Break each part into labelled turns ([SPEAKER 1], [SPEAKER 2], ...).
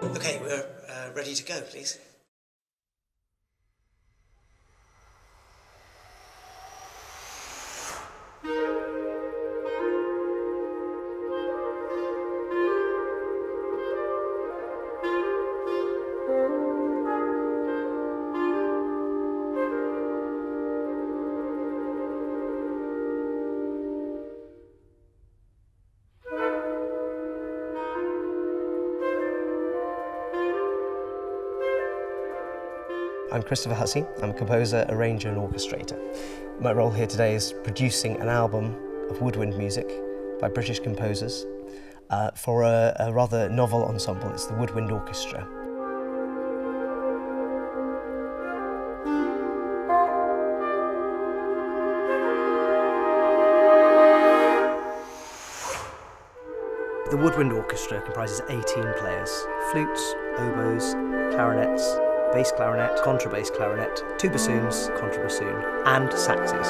[SPEAKER 1] Okay, we're ready to go, please.
[SPEAKER 2] I'm Christopher Hussey. I'm a composer, arranger and orchestrator. My role here today is producing an album of woodwind music by British composers for a rather novel ensemble. It's the Woodwind Orchestra. The Woodwind Orchestra comprises 18 players: flutes, oboes, clarinets, bass clarinet, contrabass clarinet, 2 bassoons, contrabassoon, and saxes.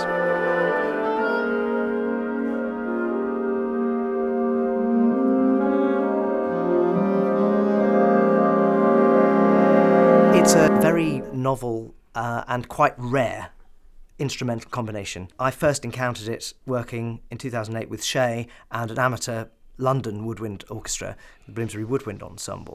[SPEAKER 2] It's a very novel and quite rare instrumental combination. I first encountered it working in 2008 with Shea and an amateur London woodwind orchestra, the Bloomsbury Woodwind Ensemble.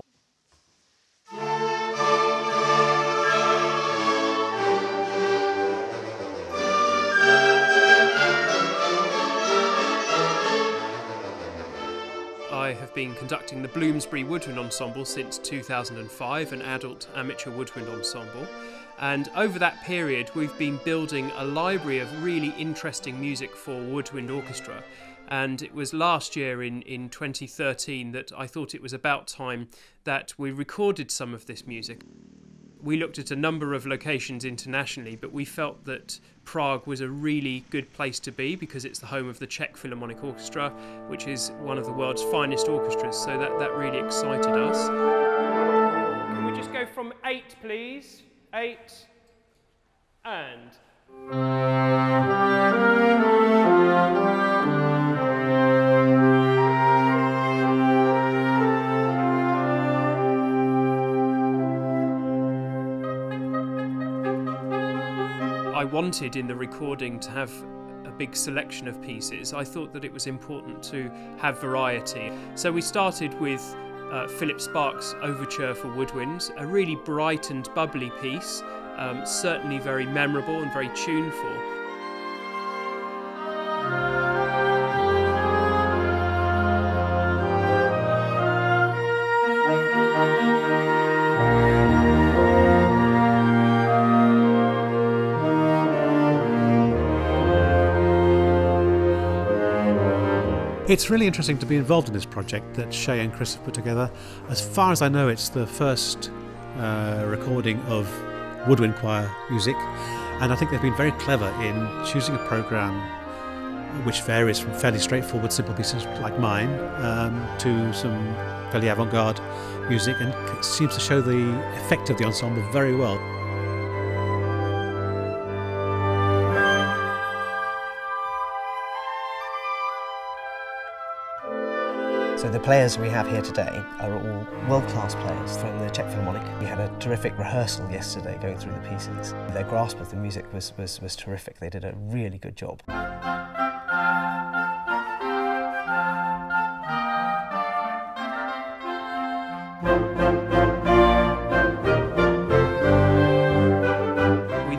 [SPEAKER 3] I have been conducting the Bloomsbury Woodwind Ensemble since 2005, an adult amateur woodwind ensemble. And over that period we've been building a library of really interesting music for woodwind orchestra. And it was last year in 2013 that I thought it was about time that we recorded some of this music. We looked at a number of locations internationally, but we felt that Prague was a really good place to be because it's the home of the Czech Philharmonic Orchestra, which is one of the world's finest orchestras, so that really excited us. Can we just go from 8, please? 8 and... I wanted in the recording to have a big selection of pieces. I thought that it was important to have variety. So we started with Philip Sparke's Overture for Woodwinds, a really bright and bubbly piece, certainly very memorable and very tuneful.
[SPEAKER 4] It's really interesting to be involved in this project that Shea and Chris have put together. As far as I know, it's the first recording of woodwind choir music, and I think they've been very clever in choosing a programme which varies from fairly straightforward simple pieces like mine to some fairly avant-garde music, and it seems to show the effect of the ensemble very well.
[SPEAKER 2] So the players we have here today are all world-class players from the Czech Philharmonic. We had a terrific rehearsal yesterday going through the pieces. Their grasp of the music was terrific. They did a really good job.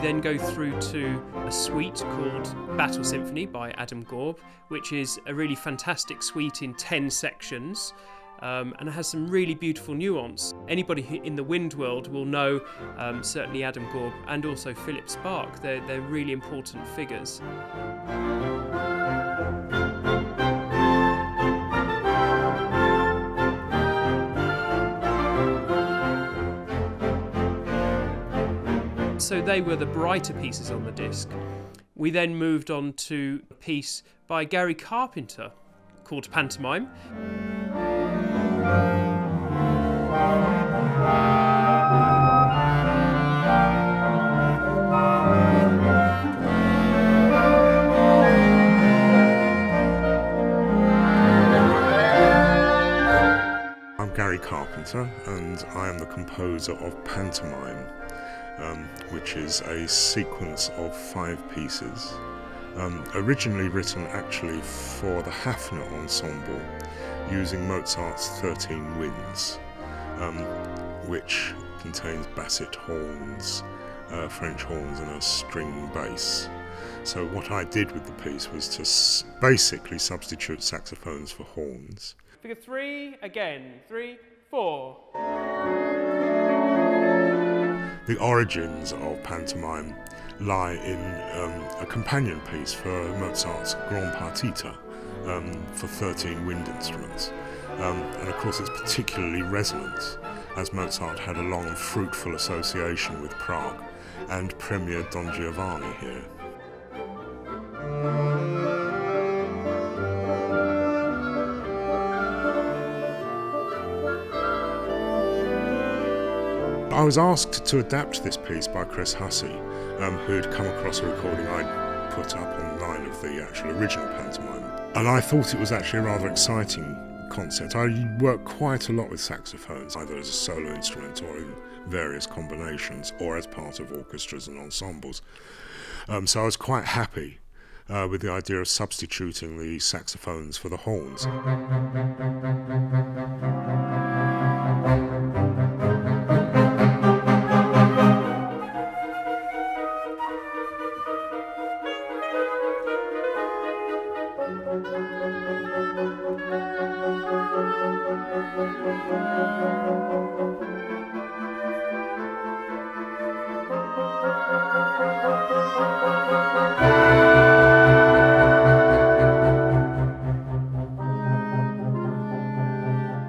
[SPEAKER 3] Then go through to a suite called Battle Symphony by Adam Gorb, which is a really fantastic suite in 10 sections, and it has some really beautiful nuance. Anybody in the wind world will know certainly Adam Gorb and also Philip Sparke. They're really important figures. So they were the brighter pieces on the disc. We then moved on to a piece by Gary Carpenter called Pantomime.
[SPEAKER 5] I'm Gary Carpenter, and I am the composer of Pantomime, which is a sequence of 5 pieces, originally written actually for the Hafner ensemble, using Mozart's 13 Winds, which contains basset horns, French horns and a string bass. So what I did with the piece was to basically substitute saxophones for horns.
[SPEAKER 3] Figure 3, again, 3, 4.
[SPEAKER 5] The origins of Pantomime lie in a companion piece for Mozart's Grand Partita for 13 wind instruments. And of course it's particularly resonant, as Mozart had a long fruitful association with Prague and premiered Don Giovanni here. I was asked to adapt this piece by Chris Hussey, who had come across a recording I'd put up online of the actual original pantomime. And I thought it was actually a rather exciting concept. I work quite a lot with saxophones, either as a solo instrument or in various combinations, or as part of orchestras and ensembles. So I was quite happy with the idea of substituting the saxophones for the horns.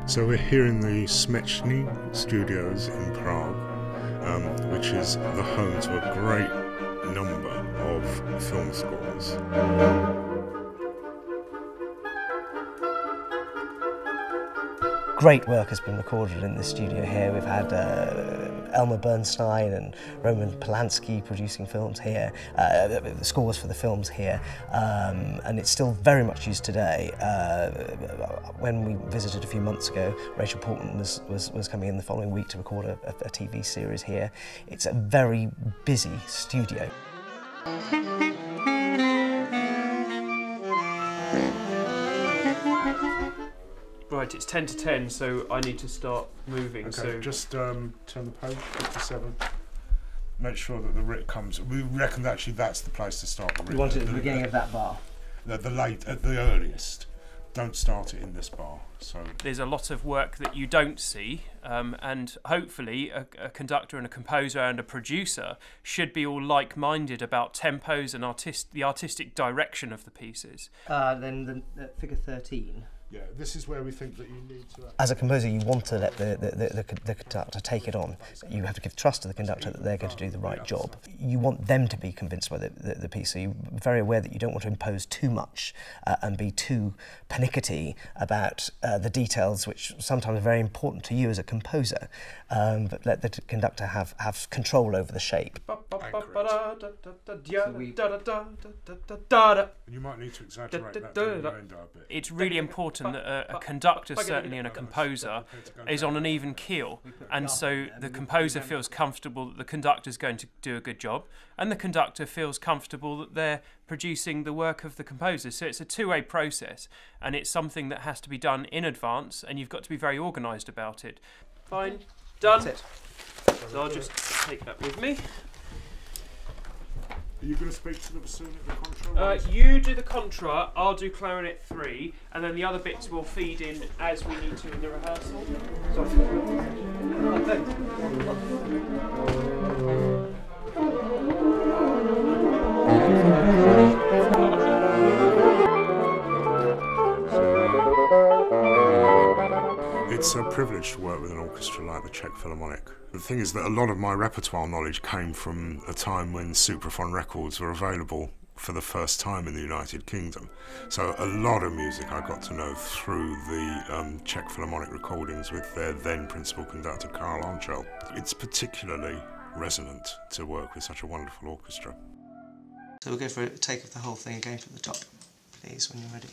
[SPEAKER 5] So we're here in the Smechny studios in Prague, which is the home to a great number of film scores.
[SPEAKER 2] Great work has been recorded in this studio here. We've had Elmer Bernstein and Roman Polanski producing films here, the scores for the films here, and it's still very much used today. When we visited a few months ago, Rachel Portman was coming in the following week to record a TV series here. It's a very busy studio.
[SPEAKER 3] Right, it's 10 to 10, so I need to start moving.
[SPEAKER 5] Okay,
[SPEAKER 3] so
[SPEAKER 5] just turn the page, 57. Make sure that the riff comes. We reckon that actually that's the place to start the riff.
[SPEAKER 2] You want it at the beginning of that bar?
[SPEAKER 5] At the earliest. Don't start it in this bar. So
[SPEAKER 3] there's a lot of work that you don't see, and hopefully a conductor and a composer and a producer should be all like-minded about tempos and the artistic direction of the pieces.
[SPEAKER 2] Then the figure 13.
[SPEAKER 5] yeah, this is where we think that you need to...
[SPEAKER 2] As a composer, you want to let the conductor take it on. You have to give trust to the conductor that they're going to do the right job. You want them to be convinced by the piece, so you're very aware that you don't want to impose too much and be too pernickety about the details, which sometimes are very important to you as a composer, but let the conductor have control over the shape.
[SPEAKER 5] You might need to exaggerate that end a bit.
[SPEAKER 3] It's really important that a conductor, certainly, and a composer is on an even keel, and so the composer feels comfortable that the conductor is going to do a good job, and the conductor feels comfortable that they're producing the work of the composer. So it's a two-way process, and it's something that has to be done in advance, and you've got to be very organised about it. Fine, done.
[SPEAKER 2] That's it.
[SPEAKER 3] So I'll just take that with me.
[SPEAKER 5] Are you going to speak to the bassoon at the contra?
[SPEAKER 3] You do the contra, I'll do clarinet 3, and then the other bits will feed in as we need to in the rehearsal.
[SPEAKER 5] It's a privilege to work with an orchestra like the Czech Philharmonic. The thing is that a lot of my repertoire knowledge came from a time when Supraphon records were available for the first time in the United Kingdom. So a lot of music I got to know through the Czech Philharmonic recordings with their then principal conductor Karl Onchel. It's particularly resonant to work with such a wonderful orchestra.
[SPEAKER 2] So we'll go for a take of the whole thing again from the top, please, when you're ready.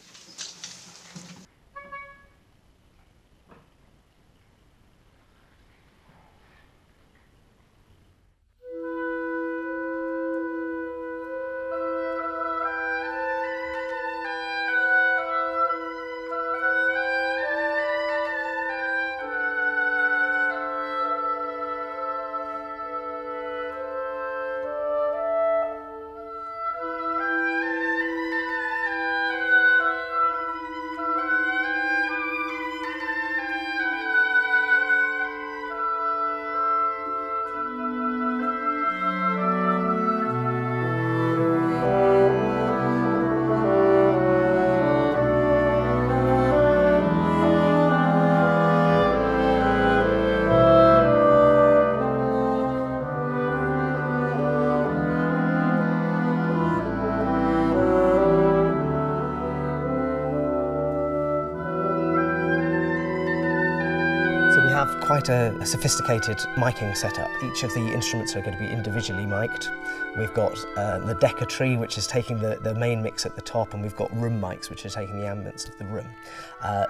[SPEAKER 2] have quite a sophisticated miking setup. Each of the instruments are going to be individually mic'd. We've got the Decca tree, which is taking the main mix at the top, and we've got room mics, which are taking the ambience of the room.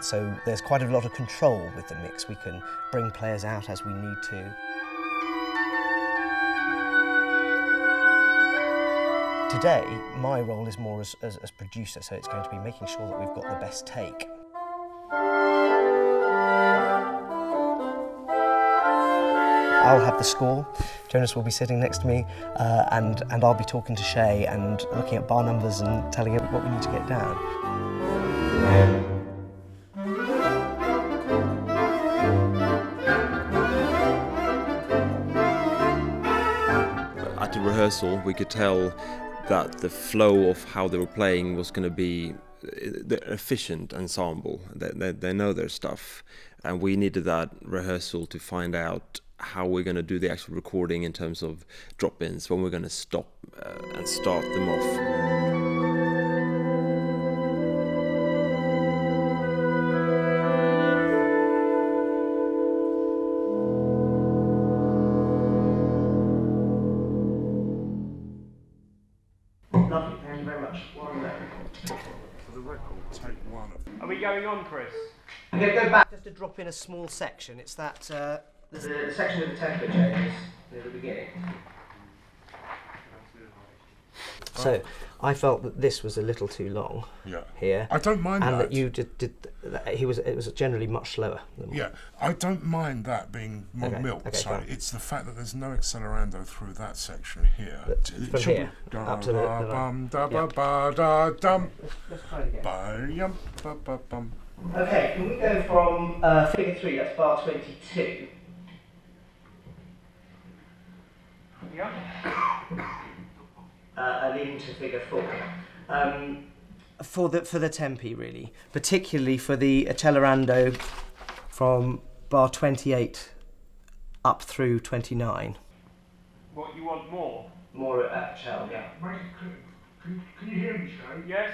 [SPEAKER 2] So there's quite a lot of control with the mix. We can bring players out as we need to. Today, my role is more as producer, so it's going to be making sure that we've got the best take. I'll have the score, Jonas will be sitting next to me, and I'll be talking to Shea and looking at bar numbers and telling him what we need to get down.
[SPEAKER 6] At the rehearsal, we could tell that the flow of how they were playing was going to be the efficient ensemble. They know their stuff, and we needed that rehearsal to find out how we're going to do the actual recording in terms of drop-ins, when we're going to stop and start them off.
[SPEAKER 2] Lovely, thank you very much.
[SPEAKER 5] For the record, take one of.
[SPEAKER 3] Are we going on, Chris?
[SPEAKER 2] I'm going to go back just to drop in a small section. It's that the section with the tempo changes near the beginning. So I felt that this was a little too long.
[SPEAKER 5] Yeah.
[SPEAKER 2] Here.
[SPEAKER 5] I don't mind
[SPEAKER 2] and
[SPEAKER 5] that.
[SPEAKER 2] And that you it was generally much slower.
[SPEAKER 5] Yeah, I don't mind that being more
[SPEAKER 2] okay.
[SPEAKER 5] milk.
[SPEAKER 2] Okay,
[SPEAKER 5] Sorry,
[SPEAKER 2] fine.
[SPEAKER 5] it's the fact that there's no accelerando through that section here.
[SPEAKER 2] From here up to the let's try it again. Okay, can we go from figure 3, that's bar 22.
[SPEAKER 3] Yeah.
[SPEAKER 2] And into figure 4. For the tempi, really, particularly for the accelerando from bar 28 up through 29.
[SPEAKER 3] What, you want more?
[SPEAKER 2] More at cello, yeah.
[SPEAKER 5] Can you hear me, Shea?
[SPEAKER 3] Yes.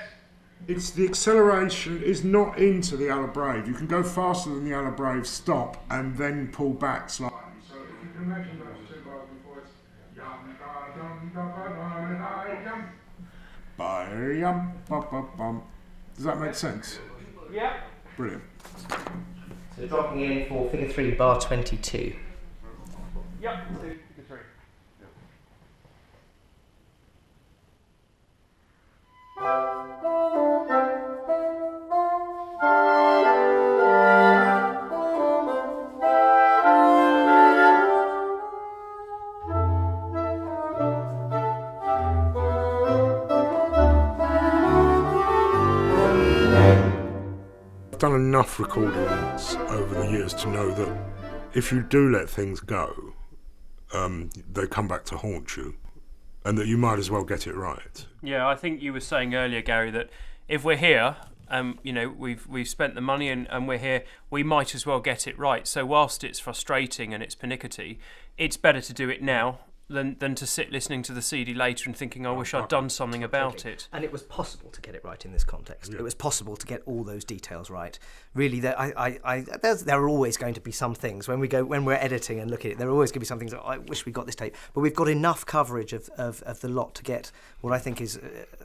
[SPEAKER 5] It's the acceleration is not into the alla breve. You can go faster than the alla breve, stop, and then pull back slightly. So if you can imagine those two bars before it's yum ba yum ba ba bum. Does that make sense?
[SPEAKER 3] Yeah.
[SPEAKER 5] Brilliant.
[SPEAKER 2] So dropping in for figure 3, bar 22.
[SPEAKER 3] Yep. Figure 3.
[SPEAKER 5] I've done enough recordings over the years to know that if you do let things go, they come back to haunt you, and that you might as well get it right.
[SPEAKER 3] Yeah, I think you were saying earlier, Gary, that if we're here, you know, we've spent the money and we're here, we might as well get it right. So whilst it's frustrating and it's pernickety, it's better to do it now than to sit listening to the CD later and thinking, I wish I'd done something about it.
[SPEAKER 2] And it was possible to get it right in this context. Yeah. It was possible to get all those details right. Really, there are always going to be some things when we're editing and looking at it. There are always going to be some things that I wish we got this tape, but we've got enough coverage of the lot to get what I think is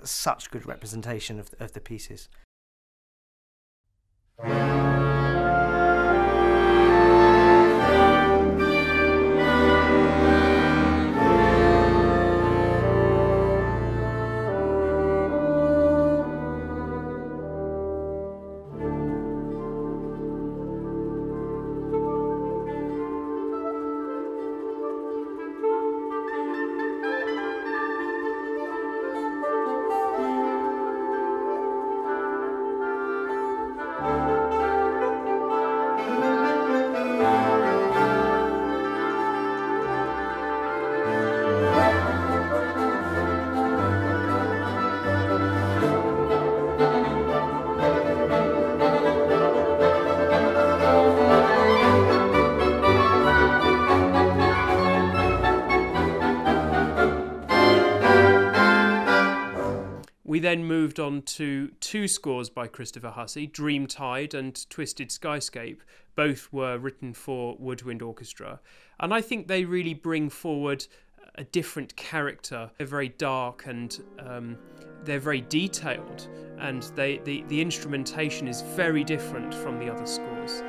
[SPEAKER 2] such good representation of the pieces.
[SPEAKER 3] then moved on to 2 scores by Christopher Hussey, Dreamtide and Twisted Skyscape. Both were written for Woodwind Orchestra. And I think they really bring forward a different character. They're very dark and they're very detailed, and the instrumentation is very different from the other scores.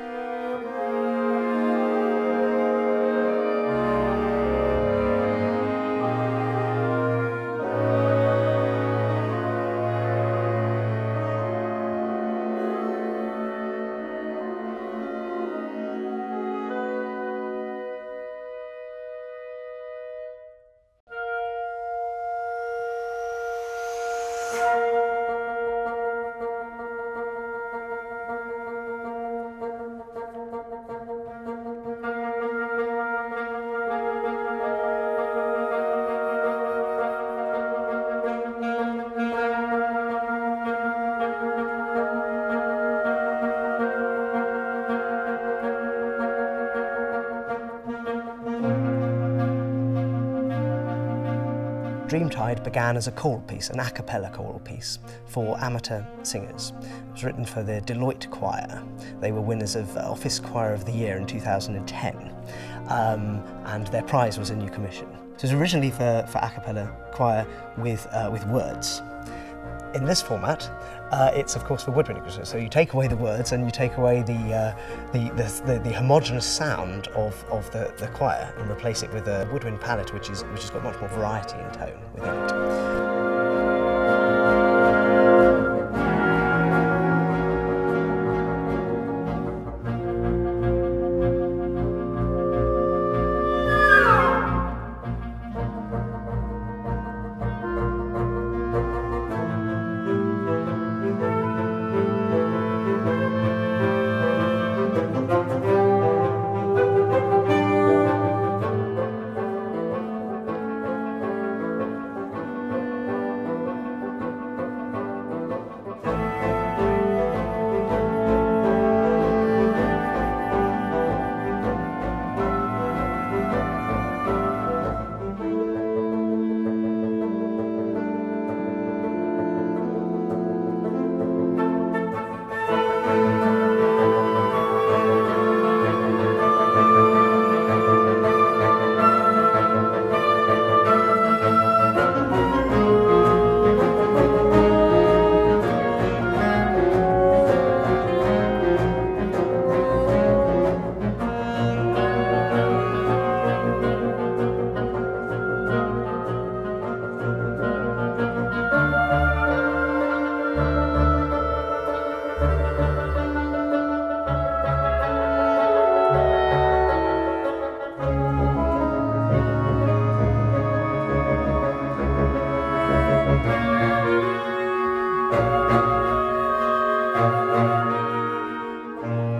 [SPEAKER 2] Dreamtide began as a choral piece, an a cappella choral piece for amateur singers. It was written for the Deloitte Choir. They were winners of Office Choir of the Year in 2010, and their prize was a new commission. So it was originally for a cappella choir with words. In this format, it's of course for woodwind orchestra. So you take away the words and you take away the homogeneous sound of the choir and replace it with a woodwind palette, which has got much more variety in tone within it.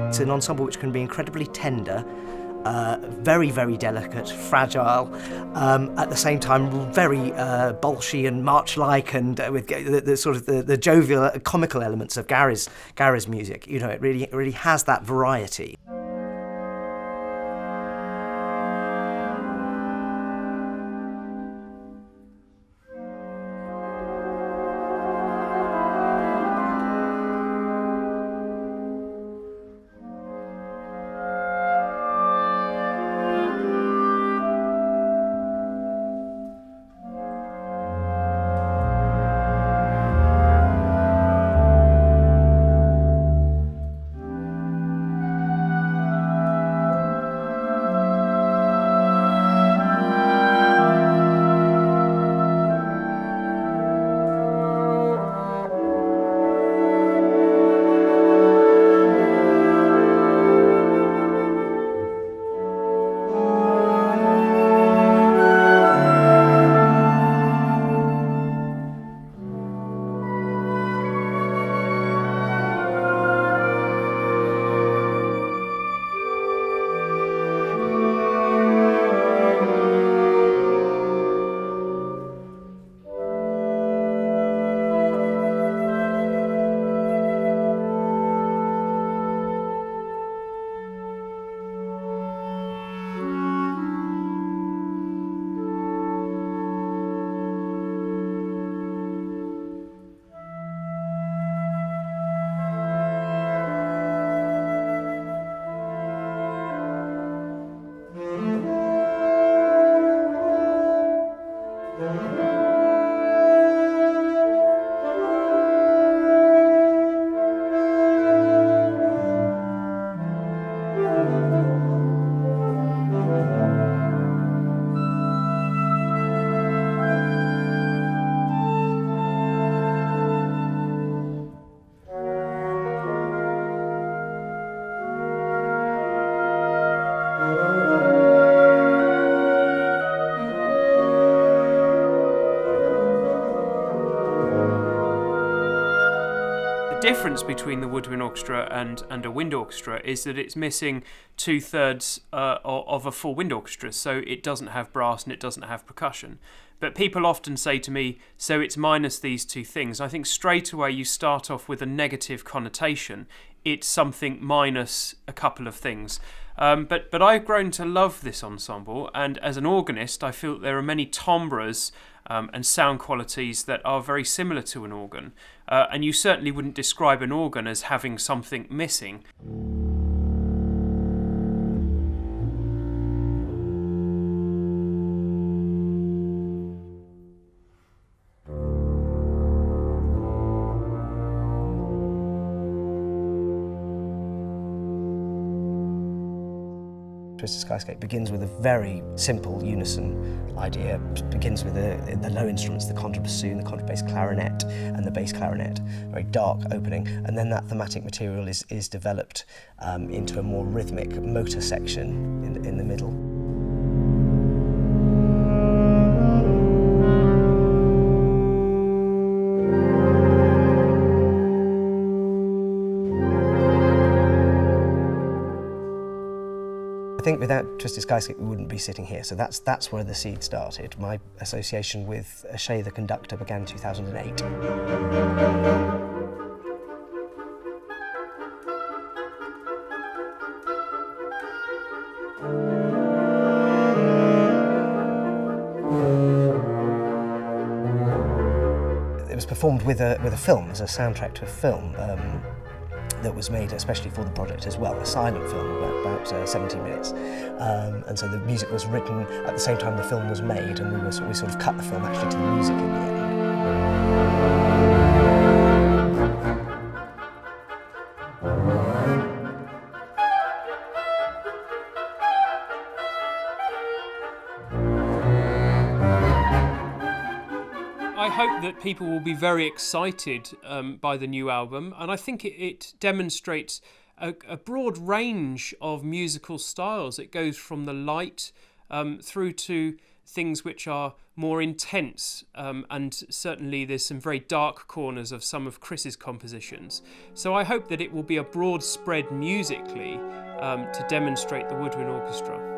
[SPEAKER 2] It's an ensemble which can be incredibly tender, very, very delicate, fragile, at the same time very bolshy and march-like, and with the sort of the jovial, comical elements of Gary's music. You know, it really has that variety.
[SPEAKER 3] difference between the woodwind orchestra and a wind orchestra is that it's missing 2/3 of a full wind orchestra, so it doesn't have brass and it doesn't have percussion. But people often say to me, so it's minus these two things. I think straight away you start off with a negative connotation. It's something minus a couple of things. But I've grown to love this ensemble, and as an organist I feel there are many timbres and sound qualities that are very similar to an organ. And you certainly wouldn't describe an organ as having something missing.
[SPEAKER 2] Twisted Skyscape begins with a very simple unison idea. It begins with the low instruments, the contrabassoon, the contrabass clarinet and the bass clarinet, very dark opening, and then that thematic material is developed into a more rhythmic motor section in the middle. I think without Twisted Skyscape we wouldn't be sitting here, so that's where the seed started. My association with Shea the conductor began in 2008. It was performed with a film, as a soundtrack to a film. That was made especially for the project as well, a silent film, about 17 minutes. And so the music was written at the same time the film was made, and we sort of cut the film actually to the music in the end.
[SPEAKER 3] I hope that people will be very excited by the new album, and I think it demonstrates a broad range of musical styles. It goes from the light through to things which are more intense, and certainly there's some very dark corners of some of Chris's compositions. So I hope that it will be a broad spread musically to demonstrate the woodwind orchestra.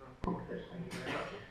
[SPEAKER 7] Thank you very much.